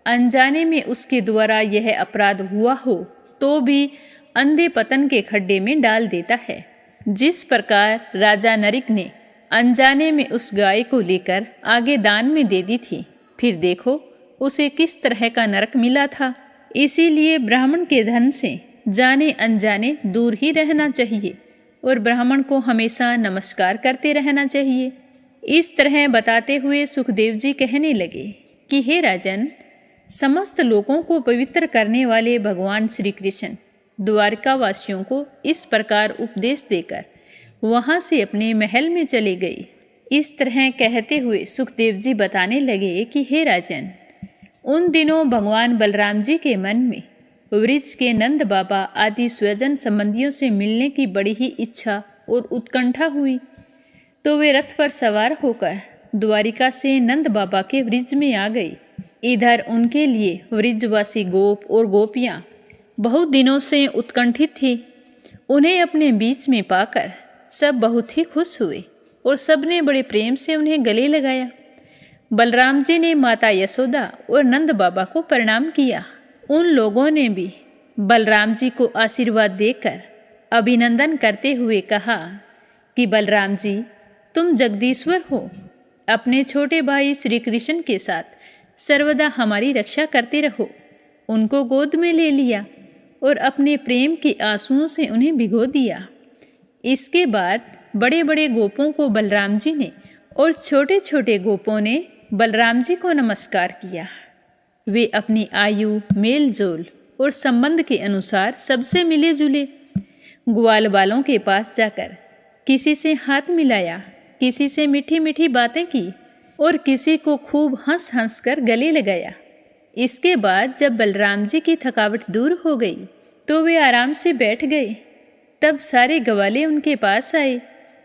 अनजाने में उसके द्वारा यह अपराध हुआ हो तो भी अंधे पतन के खड्डे में डाल देता है। जिस प्रकार राजा नरिक ने अनजाने में उस गाय को लेकर आगे दान में दे दी थी, फिर देखो उसे किस तरह का नरक मिला था। इसीलिए ब्राह्मण के धन से जाने अनजाने दूर ही रहना चाहिए और ब्राह्मण को हमेशा नमस्कार करते रहना चाहिए। इस तरह बताते हुए सुखदेव जी कहने लगे कि हे राजन, समस्त लोगों को पवित्र करने वाले भगवान श्री कृष्ण द्वारका वासियों को इस प्रकार उपदेश देकर वहाँ से अपने महल में चले गए। इस तरह कहते हुए सुखदेव जी बताने लगे कि हे राजन, उन दिनों भगवान बलराम जी के मन में वृज के नंद बाबा आदि स्वजन संबंधियों से मिलने की बड़ी ही इच्छा और उत्कंठा हुई, तो वे रथ पर सवार होकर द्वारिका से नंद बाबा के वृज में आ गई। इधर उनके लिए वृजवासी गोप और गोपियाँ बहुत दिनों से उत्कंठित थे। उन्हें अपने बीच में पाकर सब बहुत ही खुश हुए और सबने बड़े प्रेम से उन्हें गले लगाया। बलराम जी ने माता यशोदा और नंद बाबा को प्रणाम किया। उन लोगों ने भी बलराम जी को आशीर्वाद देकर अभिनंदन करते हुए कहा कि बलराम जी, तुम जगदीश्वर हो। अपने छोटे भाई श्री कृष्ण के साथ सर्वदा हमारी रक्षा करते रहो। उनको गोद में ले लिया और अपने प्रेम के आंसुओं से उन्हें भिगो दिया। इसके बाद बड़े बड़े गोपों को बलराम जी ने और छोटे छोटे गोपों ने बलराम जी को नमस्कार किया। वे अपनी आयु, मेल जोल और संबंध के अनुसार सबसे मिले जुले। ग्वाल वालों के पास जाकर किसी से हाथ मिलाया, किसी से मीठी मीठी बातें की, और किसी को खूब हंस हंस कर गले लगाया। इसके बाद जब बलराम जी की थकावट दूर हो गई तो वे आराम से बैठ गए। तब सारे ग्वाले उनके पास आए।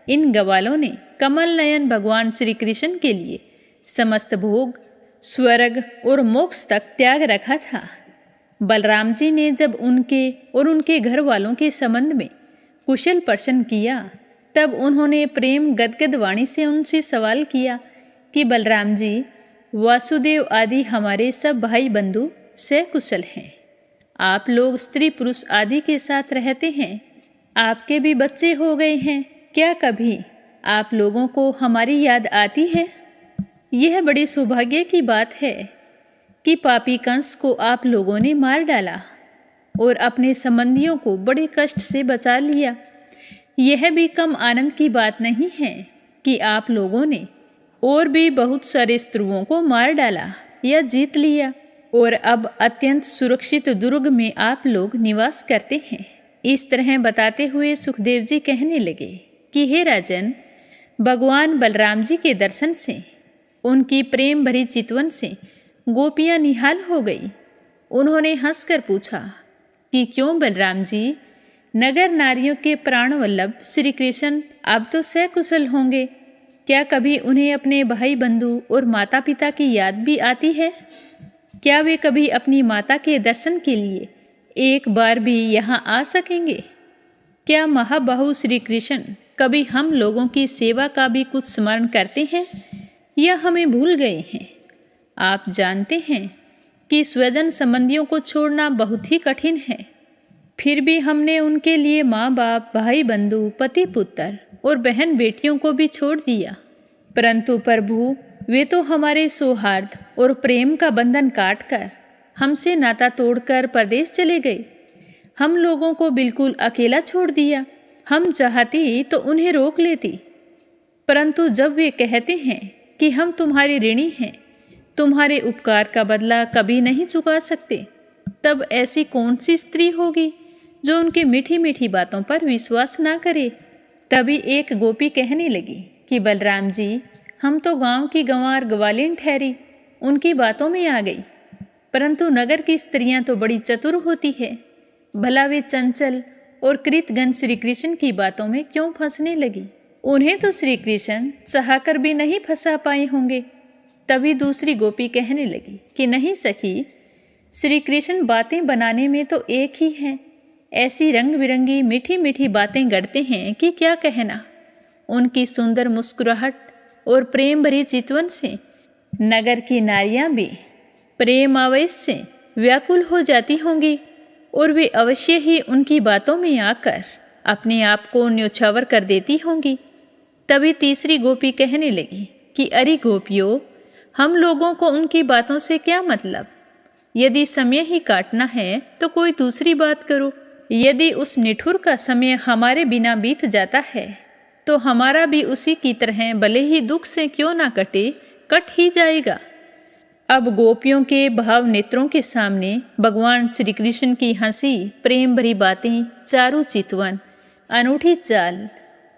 इन ग्वालों ने कमल नयन भगवान श्री कृष्ण के लिए समस्त भोग, स्वर्ग और मोक्ष तक त्याग रखा था। बलराम जी ने जब उनके और उनके घर वालों के संबंध में कुशल प्रश्न किया तब उन्होंने प्रेम गदगद वाणी से उनसे सवाल किया कि बलराम जी, वासुदेव आदि हमारे सब भाई बंधु सकुशल हैं। आप लोग स्त्री पुरुष आदि के साथ रहते हैं। आपके भी बच्चे हो गए हैं। क्या कभी आप लोगों को हमारी याद आती है? यह बड़ी सौभाग्य की बात है कि पापी कंस को आप लोगों ने मार डाला और अपने संबंधियों को बड़े कष्ट से बचा लिया। यह भी कम आनंद की बात नहीं है कि आप लोगों ने और भी बहुत सारे शत्रुओं को मार डाला या जीत लिया और अब अत्यंत सुरक्षित दुर्ग में आप लोग निवास करते हैं। इस तरह बताते हुए सुखदेव जी कहने लगे कि हे राजन, भगवान बलराम जी के दर्शन से, उनकी प्रेम भरी चितवन से गोपियां निहाल हो गई। उन्होंने हंसकर पूछा कि क्यों बलराम जी, नगर नारियों के प्राण वल्लभ श्री कृष्ण अब तो सकुशल होंगे। क्या कभी उन्हें अपने भाई बंधु और माता पिता की याद भी आती है? क्या वे कभी अपनी माता के दर्शन के लिए एक बार भी यहाँ आ सकेंगे? क्या महाबाहु श्री कृष्ण कभी हम लोगों की सेवा का भी कुछ स्मरण करते हैं या हमें भूल गए हैं? आप जानते हैं कि स्वजन संबंधियों को छोड़ना बहुत ही कठिन है। फिर भी हमने उनके लिए माँ बाप, भाई बंधु, पति पुत्र और बहन बेटियों को भी छोड़ दिया। परंतु प्रभु, वे तो हमारे सौहार्द और प्रेम का बंधन काटकर हमसे नाता तोड़कर परदेश चले गए। हम लोगों को बिल्कुल अकेला छोड़ दिया। हम चाहती तो उन्हें रोक लेती, परंतु जब वे कहते हैं कि हम तुम्हारे ऋणी हैं, तुम्हारे उपकार का बदला कभी नहीं चुका सकते, तब ऐसी कौन सी स्त्री होगी जो उनकी मीठी मीठी बातों पर विश्वास ना करे। तभी एक गोपी कहने लगी कि बलराम जी, हम तो गांव की गंवार ग्वालिन ठहरी, उनकी बातों में आ गई। परंतु नगर की स्त्रियां तो बड़ी चतुर होती है। भला वे चंचल और कृतघ्न श्री कृष्ण की बातों में क्यों फंसने लगी? उन्हें तो श्री कृष्ण चाहकर भी नहीं फंसा पाए होंगे। तभी दूसरी गोपी कहने लगी कि नहीं सखी, श्री कृष्ण बातें बनाने में तो एक ही हैं। ऐसी रंग बिरंगी मीठी मीठी बातें गढ़ते हैं कि क्या कहना। उनकी सुंदर मुस्कुराहट और प्रेम भरी चितवन से नगर की नारियां भी प्रेम आवेश से व्याकुल हो जाती होंगी और वे अवश्य ही उनकी बातों में आकर अपने आप को न्योछावर कर देती होंगी। तभी तीसरी गोपी कहने लगी कि अरे गोपियों, हम लोगों को उनकी बातों से क्या मतलब? यदि समय ही काटना है तो कोई दूसरी बात करो। यदि उस निठुर का समय हमारे बिना बीत जाता है तो हमारा भी उसी की तरह भले ही दुख से क्यों ना कटे, कट ही जाएगा। अब गोपियों के भाव नेत्रों के सामने भगवान श्री कृष्ण की हंसी, प्रेम भरी बातें, चारु चितवन, अनूठी चाल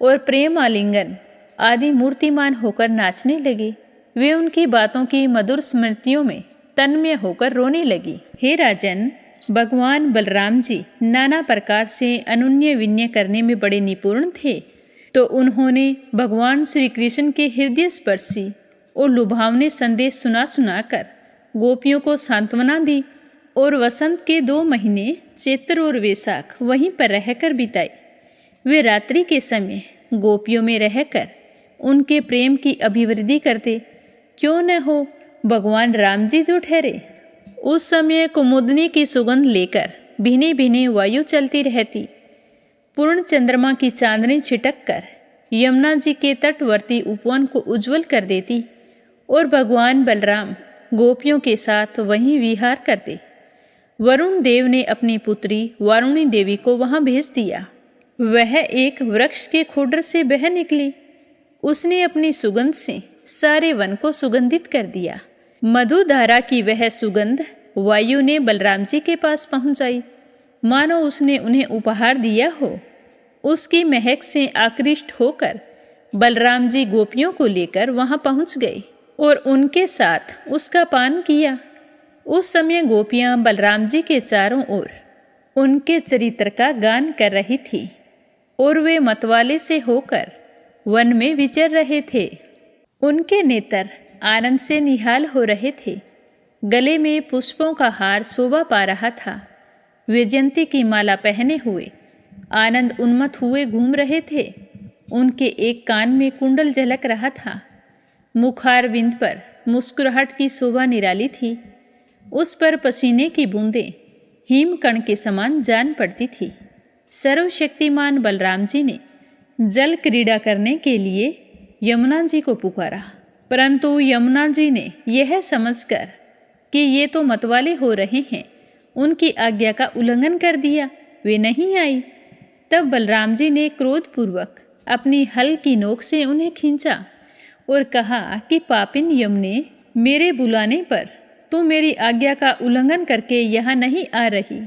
और प्रेम आलिंगन आदि मूर्तिमान होकर नाचने लगे। वे उनकी बातों की मधुर स्मृतियों में तन्मय होकर रोने लगी। हे राजन, भगवान बलराम जी नाना प्रकार से अनुन्य विन्य करने में बड़े निपुण थे, तो उन्होंने भगवान श्री कृष्ण के हृदय स्पर्शी और लुभावने संदेश सुना सुनाकर गोपियों को सांत्वना दी और वसंत के 2 महीने चैत्र और वैशाख वहीं पर रहकर बिताए। वे रात्रि के समय गोपियों में रहकर उनके प्रेम की अभिवृद्धि करते। क्यों न हो भगवान राम जी जो ठहरे, उस समय कुमुदनी की सुगंध लेकर भीने भीने वायु चलती रहती। पूर्ण चंद्रमा की चांदनी छिटक कर यमुना जी के तटवर्ती उपवन को उज्जवल कर देती और भगवान बलराम गोपियों के साथ वहीं विहार करते। वरुण देव ने अपनी पुत्री वारुणी देवी को वहां भेज दिया। वह एक वृक्ष के खोडर से बह निकली। उसने अपनी सुगंध से सारे वन को सुगंधित कर दिया। मधुधारा की वह सुगंध वायु ने बलराम जी के पास पहुंचाई, मानो उसने उन्हें उपहार दिया हो। उसकी महक से आकृष्ट होकर बलराम जी गोपियों को लेकर वहां पहुंच गए। और उनके साथ उसका पान किया। उस समय गोपियां बलराम जी के चारों ओर उनके चरित्र का गान कर रही थी और वे मतवाले से होकर वन में विचर रहे थे। उनके नेत्र आनंद से निहाल हो रहे थे। गले में पुष्पों का हार शोभा पा रहा था। वैजयंती की माला पहने हुए आनंद उन्मत्त हुए घूम रहे थे। उनके एक कान में कुंडल झलक रहा था। मुखार बिंद पर मुस्कुराहट की शोभा निराली थी। उस पर पसीने की बूंदें हिमकण के समान जान पड़ती थी। सर्वशक्तिमान बलराम जी ने जल क्रीड़ा करने के लिए यमुना जी को पुकारा, परंतु यमुना जी ने यह समझकर कि ये तो मतवाले हो रहे हैं, उनकी आज्ञा का उल्लंघन कर दिया। वे नहीं आई। तब बलराम जी ने क्रोधपूर्वक अपनी हल की नोक से उन्हें खींचा और कहा कि पापिन यमुने, मेरे बुलाने पर तू मेरी आज्ञा का उल्लंघन करके यहाँ नहीं आ रही,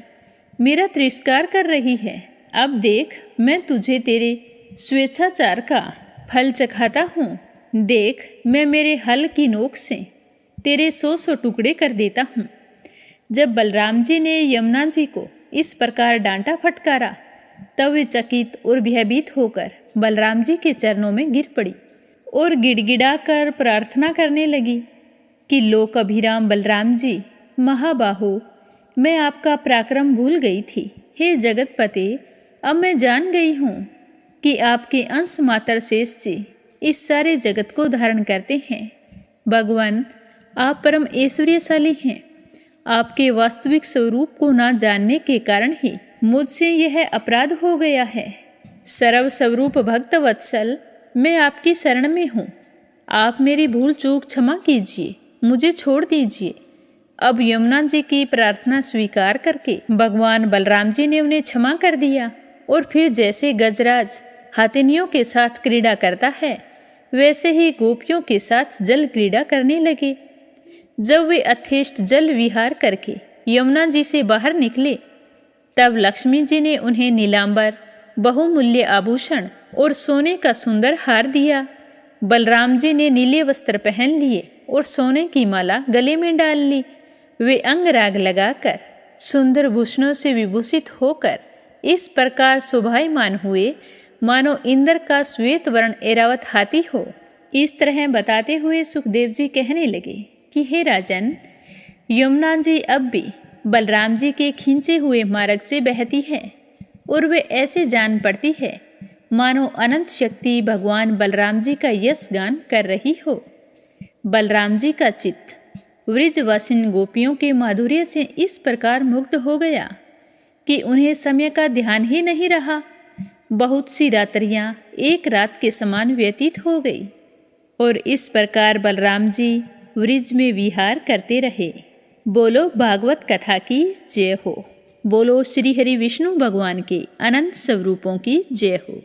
मेरा तिरस्कार कर रही है। अब देख, मैं तुझे तेरे स्वेच्छाचार का फल चखाता हूँ। देख, मैं मेरे हल की नोक से तेरे 100 टुकड़े कर देता हूँ। जब बलराम जी ने यमुना जी को इस प्रकार डांटा फटकारा, तब वे चकित और भयभीत होकर बलराम जी के चरणों में गिर पड़ी और गिड़गिड़ा कर प्रार्थना करने लगी कि लोक अभिराम बलराम जी, महाबाहो, मैं आपका पराक्रम भूल गई थी। हे जगतपते, अब मैं जान गई हूँ कि आपके अंश मात्र शेष जी इस सारे जगत को धारण करते हैं। भगवान, आप परम ऐश्वर्यशाली हैं। आपके वास्तविक स्वरूप को न जानने के कारण ही मुझसे यह अपराध हो गया है। सर्वस्वरूप भक्त वत्सल, मैं आपकी शरण में हूँ। आप मेरी भूल चूक क्षमा कीजिए, मुझे छोड़ दीजिए। अब यमुना जी की प्रार्थना स्वीकार करके भगवान बलराम जी ने उन्हें क्षमा कर दिया और फिर जैसे गजराज हाथिनियों के साथ क्रीड़ा करता है, वैसे ही गोपियों के साथ जल क्रीड़ा करने लगे। जब वे अथेष्ट जल विहार करके यमुना जी से बाहर निकले, तब लक्ष्मी जी ने उन्हें नीलांबर, बहुमूल्य आभूषण और सोने का सुंदर हार दिया। बलराम जी ने नीले वस्त्र पहन लिए और सोने की माला गले में डाल ली। वे अंगराग लगाकर सुंदर भूषणों से विभूषित होकर इस प्रकार शोभायमान हुए मानो इंद्र का श्वेत वर्ण ऐरावत हाथी हो। इस तरह बताते हुए सुखदेव जी कहने लगे कि हे राजन, यमुना जी अब भी बलराम जी के खींचे हुए मार्ग से बहती है और वे ऐसे जान पड़ती है मानो अनंत शक्ति भगवान बलराम जी का यश गान कर रही हो। बलराम जी का चित्त वृजवासिन गोपियों के माधुर्य से इस प्रकार मुग्ध हो गया कि उन्हें समय का ध्यान ही नहीं रहा। बहुत सी रात्रियां एक रात के समान व्यतीत हो गई और इस प्रकार बलराम जी वृज में विहार करते रहे। बोलो भागवत कथा की जय हो। बोलो श्री हरि विष्णु भगवान के अनंत स्वरूपों की जय हो।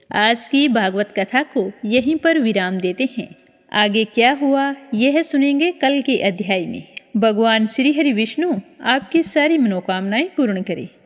आज की भागवत कथा को यहीं पर विराम देते हैं। आगे क्या हुआ यह सुनेंगे कल के अध्याय में। भगवान श्री हरि विष्णु आपकी सारी मनोकामनाएं पूर्ण करें।